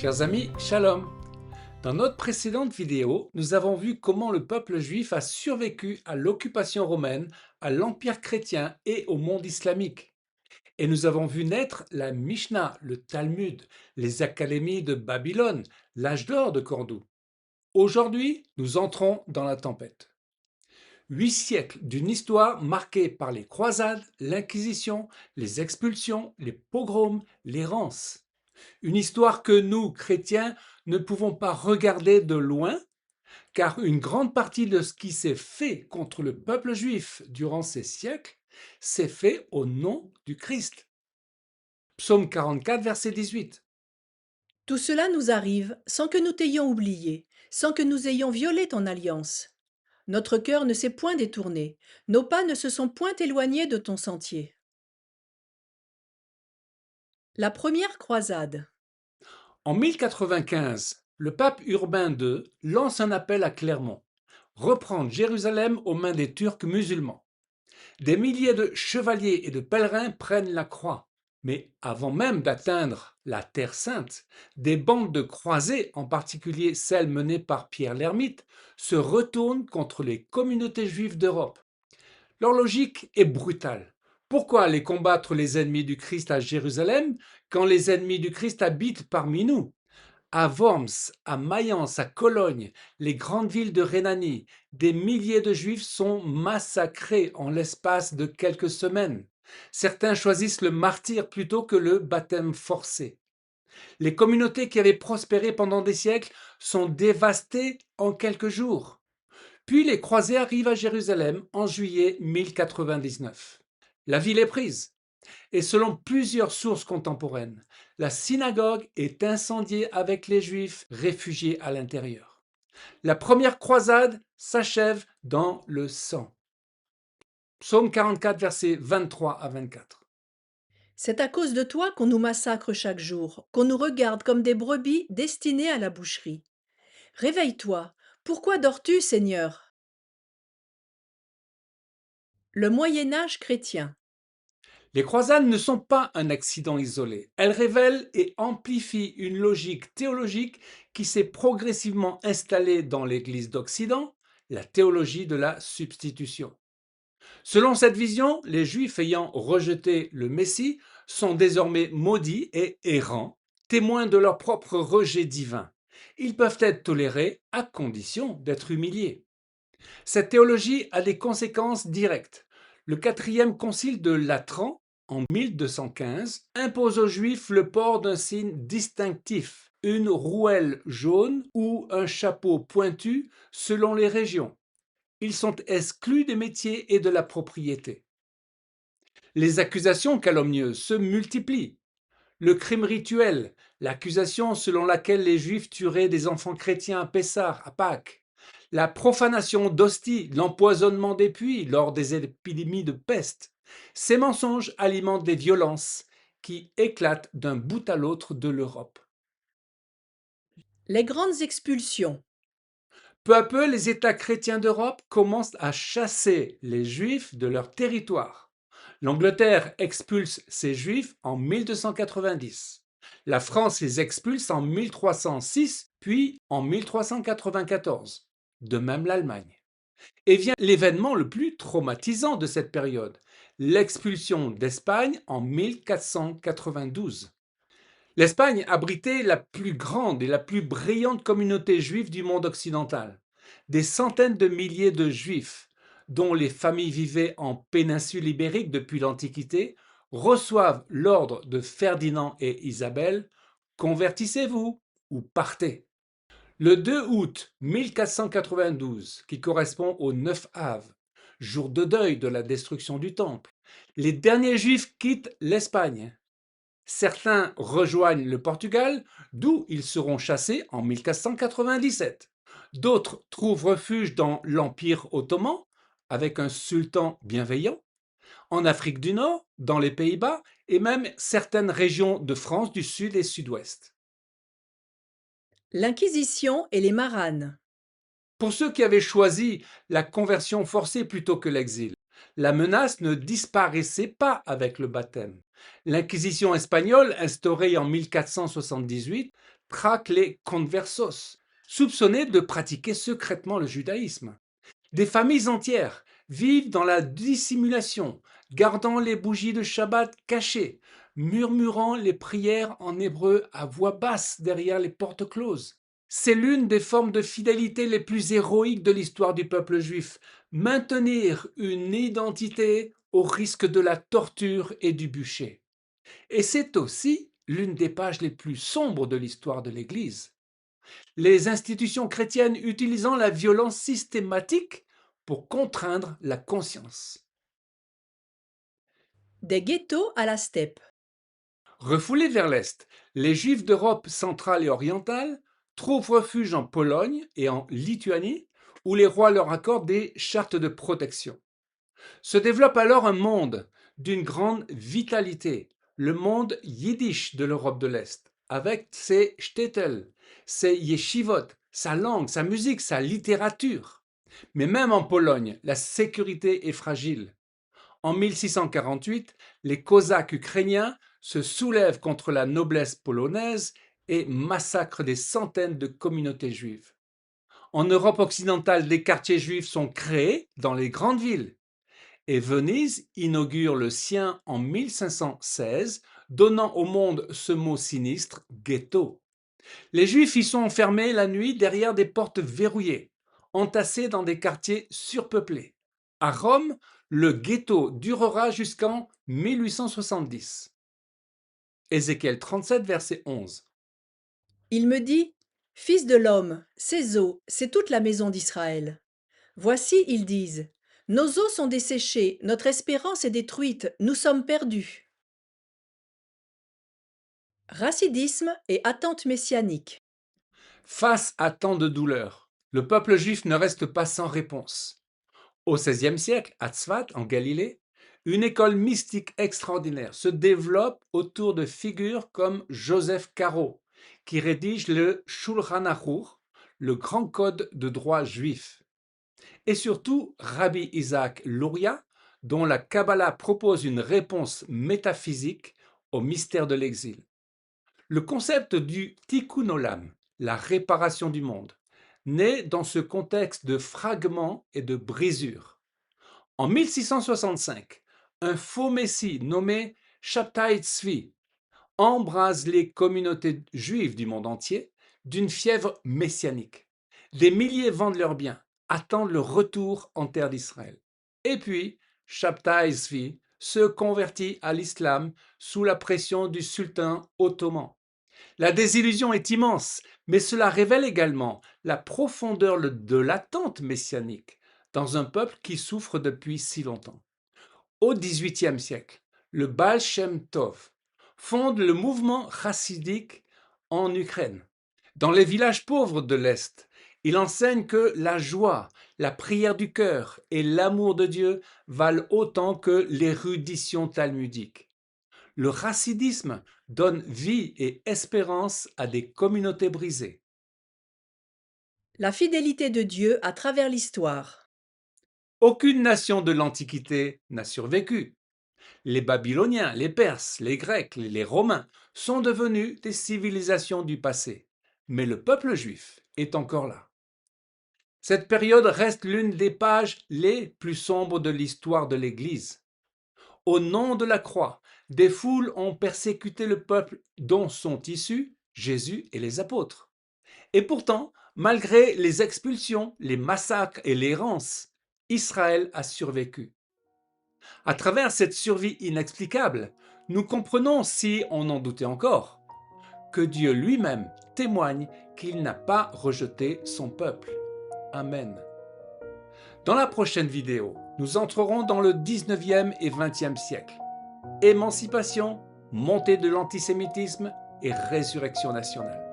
Chers amis, Shalom. Dans notre précédente vidéo, nous avons vu comment le peuple juif a survécu à l'occupation romaine, à l'empire chrétien et au monde islamique. Et nous avons vu naître la Mishnah, le Talmud, les académies de Babylone, l'âge d'or de Cordoue. Aujourd'hui, nous entrons dans la tempête. 8 siècles d'une histoire marquée par les croisades, l'Inquisition, les expulsions, les pogroms, l'errance. Une histoire que nous, chrétiens, ne pouvons pas regarder de loin, car une grande partie de ce qui s'est fait contre le peuple juif durant ces siècles s'est fait au nom du Christ. Psaume 44, verset 18. Tout cela nous arrive sans que nous t'ayons oublié, sans que nous ayons violé ton alliance. Notre cœur ne s'est point détourné, nos pas ne se sont point éloignés de ton sentier. La première croisade. En 1095, le pape Urbain II lance un appel à Clermont, reprendre Jérusalem aux mains des Turcs musulmans. Des milliers de chevaliers et de pèlerins prennent la croix. Mais avant même d'atteindre la Terre Sainte, des bandes de croisés, en particulier celles menées par Pierre l'Ermite, se retournent contre les communautés juives d'Europe. Leur logique est brutale. Pourquoi aller combattre les ennemis du Christ à Jérusalem quand les ennemis du Christ habitent parmi nous? À Worms, à Mayence, à Cologne, les grandes villes de Rhénanie, des milliers de Juifs sont massacrés en l'espace de quelques semaines. Certains choisissent le martyre plutôt que le baptême forcé. Les communautés qui avaient prospéré pendant des siècles sont dévastées en quelques jours. Puis les croisés arrivent à Jérusalem en juillet 1099. La ville est prise. Et selon plusieurs sources contemporaines, la synagogue est incendiée avec les Juifs réfugiés à l'intérieur. La première croisade s'achève dans le sang. Psaume 44, versets 23 à 24. C'est à cause de toi qu'on nous massacre chaque jour, qu'on nous regarde comme des brebis destinées à la boucherie. Réveille-toi, pourquoi dors-tu, Seigneur? Le Moyen Âge chrétien. Les croisades ne sont pas un accident isolé. Elles révèlent et amplifient une logique théologique qui s'est progressivement installée dans l'Église d'Occident, la théologie de la substitution. Selon cette vision, les Juifs ayant rejeté le Messie sont désormais maudits et errants, témoins de leur propre rejet divin. Ils peuvent être tolérés à condition d'être humiliés. Cette théologie a des conséquences directes. Le quatrième concile de Latran, en 1215, impose aux Juifs le port d'un signe distinctif, une rouelle jaune ou un chapeau pointu selon les régions. Ils sont exclus des métiers et de la propriété. Les accusations calomnieuses se multiplient. Le crime rituel, l'accusation selon laquelle les Juifs tueraient des enfants chrétiens à Pessah, à Pâques. La profanation d'hosties, l'empoisonnement des puits lors des épidémies de peste. Ces mensonges alimentent des violences qui éclatent d'un bout à l'autre de l'Europe. Les grandes expulsions. Peu à peu, les États chrétiens d'Europe commencent à chasser les Juifs de leur territoire. L'Angleterre expulse ses Juifs en 1290. La France les expulse en 1306, puis en 1394. De même l'Allemagne. Et vient l'événement le plus traumatisant de cette période, l'expulsion d'Espagne en 1492. L'Espagne abritait la plus grande et la plus brillante communauté juive du monde occidental. Des centaines de milliers de juifs, dont les familles vivaient en péninsule ibérique depuis l'Antiquité, reçoivent l'ordre de Ferdinand et Isabelle: convertissez-vous ou partez. Le 2 août 1492, qui correspond au 9 Av, jour de deuil de la destruction du Temple, les derniers juifs quittent l'Espagne. Certains rejoignent le Portugal, d'où ils seront chassés en 1497. D'autres trouvent refuge dans l'Empire ottoman, avec un sultan bienveillant, en Afrique du Nord, dans les Pays-Bas, et même certaines régions de France du Sud et Sud-Ouest. L'Inquisition et les maranes. Pour ceux qui avaient choisi la conversion forcée plutôt que l'exil, la menace ne disparaissait pas avec le baptême. L'Inquisition espagnole, instaurée en 1478, traque les conversos, soupçonnés de pratiquer secrètement le judaïsme. Des familles entières vivent dans la dissimulation, gardant les bougies de Shabbat cachées, murmurant les prières en hébreu à voix basse derrière les portes closes. C'est l'une des formes de fidélité les plus héroïques de l'histoire du peuple juif, maintenir une identité au risque de la torture et du bûcher. Et c'est aussi l'une des pages les plus sombres de l'histoire de l'Église. Les institutions chrétiennes utilisant la violence systématique pour contraindre la conscience. Des ghettos à la steppe. Refoulés vers l'Est, les Juifs d'Europe centrale et orientale trouvent refuge en Pologne et en Lituanie, où les rois leur accordent des chartes de protection. Se développe alors un monde d'une grande vitalité, le monde yiddish de l'Europe de l'Est, avec ses shtetl, ses yeshivot, sa langue, sa musique, sa littérature. Mais même en Pologne, la sécurité est fragile. En 1648, les Cosaques ukrainiens se soulèvent contre la noblesse polonaise et massacrent des centaines de communautés juives. En Europe occidentale, des quartiers juifs sont créés dans les grandes villes et Venise inaugure le sien en 1516, donnant au monde ce mot sinistre, ghetto. Les Juifs y sont enfermés la nuit derrière des portes verrouillées, entassés dans des quartiers surpeuplés. À Rome, le ghetto durera jusqu'en 1870. Ézéchiel 37, verset 11. Il me dit, Fils de l'homme, ces eaux, c'est toute la maison d'Israël. Voici, ils disent, nos eaux sont desséchées, notre espérance est détruite, nous sommes perdus. Racidisme et attente messianique. Face à tant de douleurs, le peuple juif ne reste pas sans réponse. Au XVIe siècle, à Tzfat, en Galilée, une école mystique extraordinaire se développe autour de figures comme Joseph Caro, qui rédige le Shulchan Aruch, le grand code de droit juif, et surtout Rabbi Isaac Luria, dont la Kabbalah propose une réponse métaphysique au mystère de l'exil. Le concept du tikkun olam, la réparation du monde, naît dans ce contexte de fragments et de brisures. En 1665, un faux messie nommé Shabtai Tzvi embrase les communautés juives du monde entier d'une fièvre messianique. Des milliers vendent leurs biens, attendent le retour en terre d'Israël. Et puis, Shabtai Tzvi se convertit à l'islam sous la pression du sultan ottoman. La désillusion est immense, mais cela révèle également la profondeur de l'attente messianique dans un peuple qui souffre depuis si longtemps. Au XVIIIe siècle, le Baal Shem Tov fonde le mouvement chassidique en Ukraine. Dans les villages pauvres de l'Est, il enseigne que la joie, la prière du cœur et l'amour de Dieu valent autant que l'érudition talmudique. Le chassidisme donne vie et espérance à des communautés brisées. La fidélité de Dieu à travers l'histoire. Aucune nation de l'Antiquité n'a survécu. Les Babyloniens, les Perses, les Grecs, les Romains sont devenus des civilisations du passé. Mais le peuple juif est encore là. Cette période reste l'une des pages les plus sombres de l'histoire de l'Église. Au nom de la croix, des foules ont persécuté le peuple dont sont issus Jésus et les apôtres. Et pourtant, malgré les expulsions, les massacres et l'errance, Israël a survécu. À travers cette survie inexplicable, nous comprenons, si on en doutait encore, que Dieu lui-même témoigne qu'il n'a pas rejeté son peuple. Amen. Dans la prochaine vidéo, nous entrerons dans le 19e et 20e siècle. Émancipation, montée de l'antisémitisme et résurrection nationale.